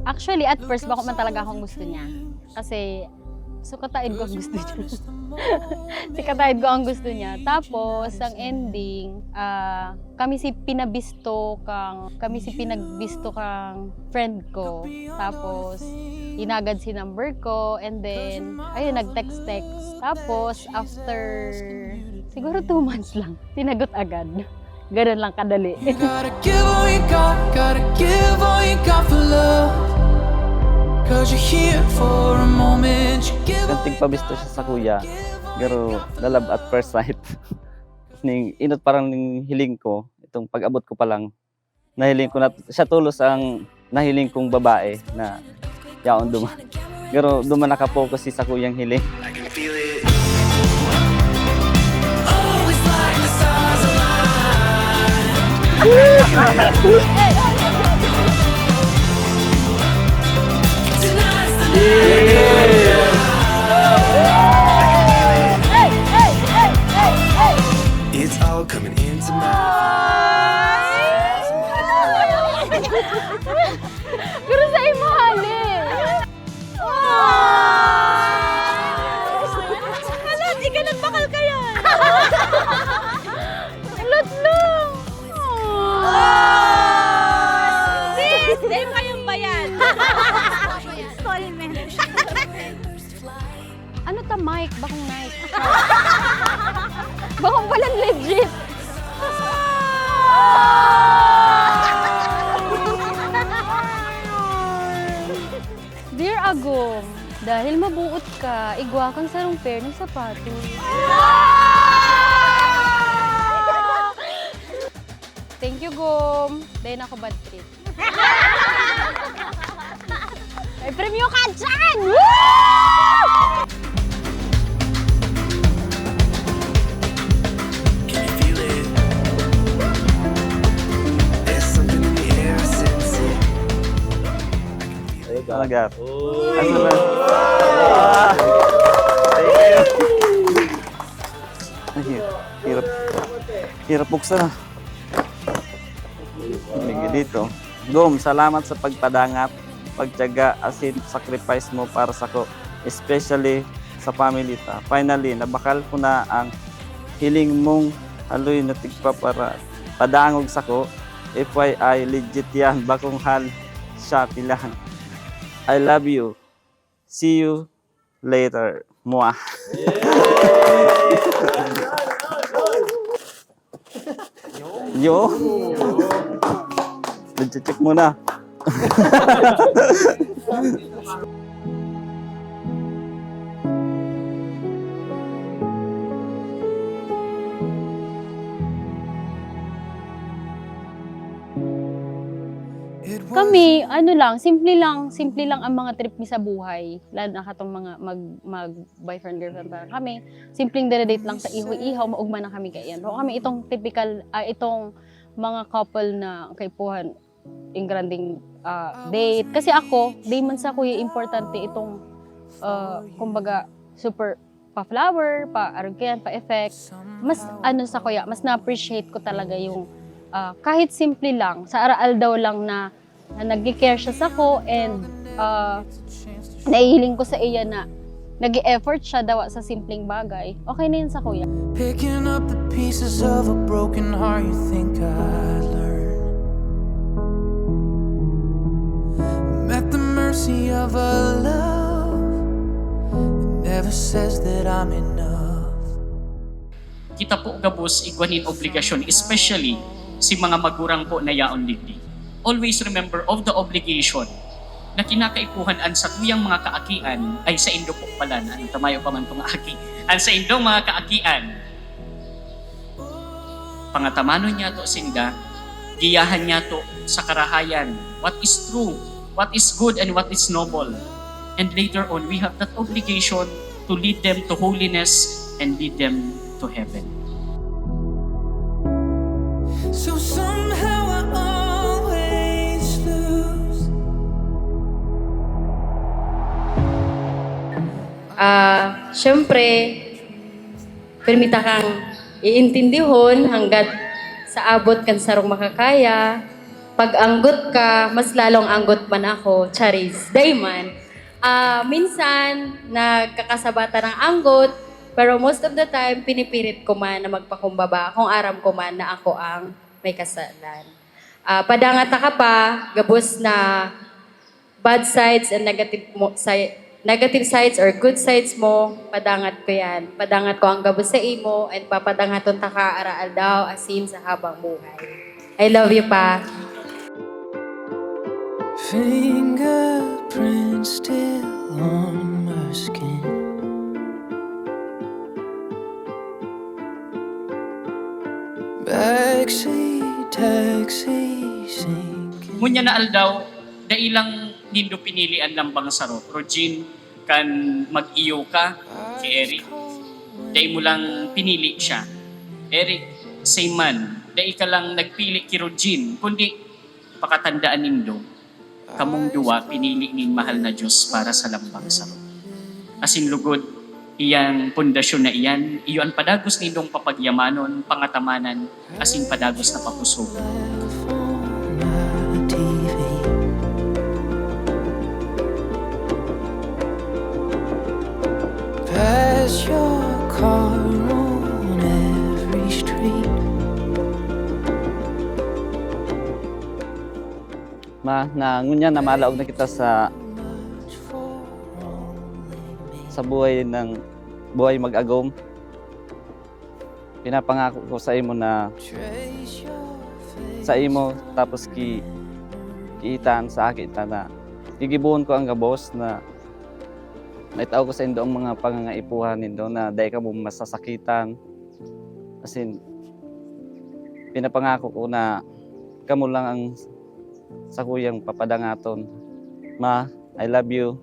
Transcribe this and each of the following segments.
Actually, at first, bako man talaga akong gusto niya. Kasi, sukataid ko ang gusto niya. Sikataid ko ang gusto niya. Tapos, ang ending, kami si pinagbisto kang friend ko. Tapos, inagad si number ko. And then, ayun, nag-text-text. Tapos, after, siguro 2 months lang, sinagot agad. Ganun lang kadali. Gotta give all you got, gotta give all you got for love. Cause you're here for a moment, you give all Kanting pabisto siya sa kuya, pero lalab at first sight. Ning inot parang ning hiling ko, itong pag-abot ko pa lang, nahiling ko na siya tulos ang nahiling kong babae na yaon duma. Pero duma nakapokus si sa kuyang hiling. I can feel it. Oh, it's like the stars align. Tonight's the night. It's all coming into my Pero sa imali. Hala, di ka nagbakal kaya. Ulat lang. Sis, dahil kayong bayan. Installment. Ano ta, Mike? Bakong Mike? Bakong palang legit. Dear Agong, dahil mabuot ka, igwa kang sarong pair ng sapatos. Thank you, Gom. Dahil ako bad trip. May premyo ka dyan! Can you feel it? There's something in the air, I sense it. Talaga. Asa ba? Ay, hirap. Hirap buksan ah. Bigyan dito. Gom, salamat sa pagpadangat, pagtiyaga, asin, sacrifice mo para sa ko. Especially sa family ta. Finally, nabakal ko na ang hiling mong haloy na tigpa para padangog sa ko. FYI, legit yan. Bakong hal siya pilahan. I love you. See you later. Mwah. Yo. Check muna. Kami, ano lang, simple lang ang mga trip mi sa buhay. Lalo na katong mga mag-boyfriend, girlfriend para kami. Simpleng date lang sa iho-ihaw, maugma na kami kayan. Pero kami itong typical, itong mga couple na kaipuhan, yung granding date. Kasi ako, day man sa kuya, importante itong, kumbaga, super pa-flower, pa-arugyan, pa-effect. Mas ano sa kuya, mas na-appreciate ko talaga yung kahit simple lang, sa aral daw lang na nag-care siya sa ko and naihiling ko sa iya na nag-e-effort siya daw sa simpleng bagay. Okay na yun sa kuya. Picking up the pieces of a broken heart you think I'd learn. I'm at the mercy of a love that never says that I'm enough. Kita po gabos igwanin obligasyon, especially si mga magurang po na yaon digdi. Always remember of the obligation na kinakaipuhan an sa tuyang mga kaakian ay sa Indo po pala na tamayo pa man itong aki. An sa Indo mga kaakian, pangatamanon niya to sinda, giyahan niya to sa karahayan, what is true, what is good, and what is noble. And later on, we have that obligation to lead them to holiness and lead them to heaven. So somehow I always lose. Siyempre, permita kang iintindihon hanggat sa abot kan sarong makakaya. pag anggot ka, mas lalong anggot man ako, charis, dayman. Minsan, nagkakasabata ng anggot, pero most of the time, pinipirit ko man na magpakumbaba kung aram ko man na ako ang may kasalan. Padangata ka pa, gabos na bad sides and negative sides or good sides mo, padangat ko yan. Padangat ko ang gabos sa imo and papadangaton ta ka araal daw asin sa habang buhay. I love you pa. Fingerprints still on my skin. Backseat taxi sinking. Ngunya na aldaw, dailang nindo pinilian lang bang saro. Rogin, kan mag-iyo ka kay Eric. Dai mo lang pinili siya. Eric, same man. Dai ka lang nagpili kay Rogin. Kundi, pakatandaan nindo, kamong duwa pinili nin mahal na Diyos para sa lambang saro. Asin lugod, iyang pundasyon na iyan, iyon padagos nindong papagyamanon, pangatamanan, asin padagos na papusog. Pass your car on every street. Na ngunya na malaog na kita sa buhay mag-agom. Pinapangako ko sa imo na sa imo tapos kiitan sa akin na gigibuon ko ang gabos na naitaw ko sa indo ang mga pangangaipuhan nindo na dahil ka mo masasakitan. Asin pinapangako ko na kamo lang ang sa kuyang papadangaton. Ma, I love you.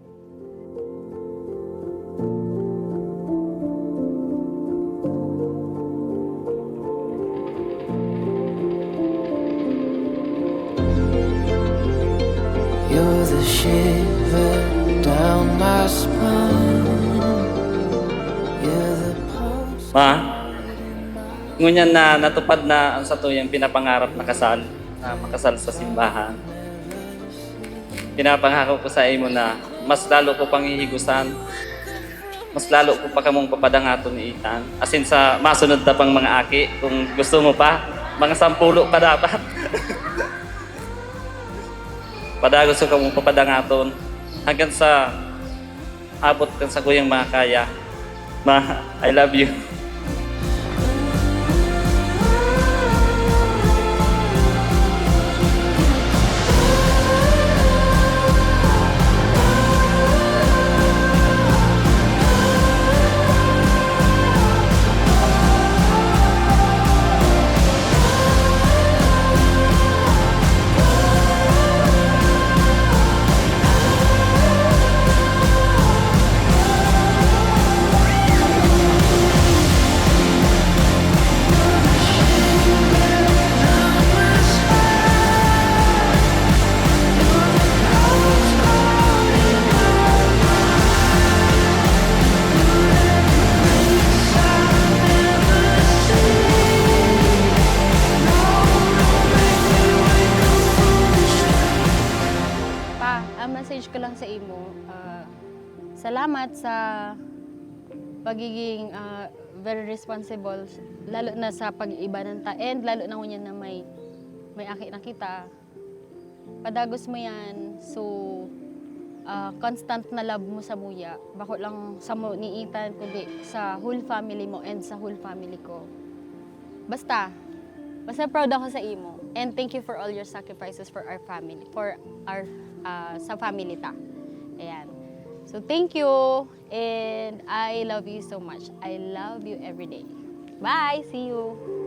You're the shiver down my spine. You're the pulse. Ma, ngunyan na natupad na ang sa tuyang pinapangarap na kasal, na makasal sa simbahan. Pinapangako ko sa imo na mas lalo ko pang hihigusan, mas lalo ko pa kamong papadangaton ni Ethan. Asin sa masunod na pang mga aki, kung gusto mo pa, mga 10 pa dapat. Padagos ko kamong papadangaton hanggang sa abot kan sa kuyang makakaya. Ma, I love you. Message ko lang sa imo, salamat sa pagiging very responsible, lalo na sa pag-iiba ng ta, and lalo na ngunyan na may aki na kita. Padagos mo yan, so constant na love mo sa muya. Bako lang sa mo ni Ethan, kundi sa whole family mo and sa whole family ko. Basta proud ako sa imo. And thank you for all your sacrifices for our family, sa family ta. Ayan. So thank you, and I love you so much. I love you every day. Bye! See you!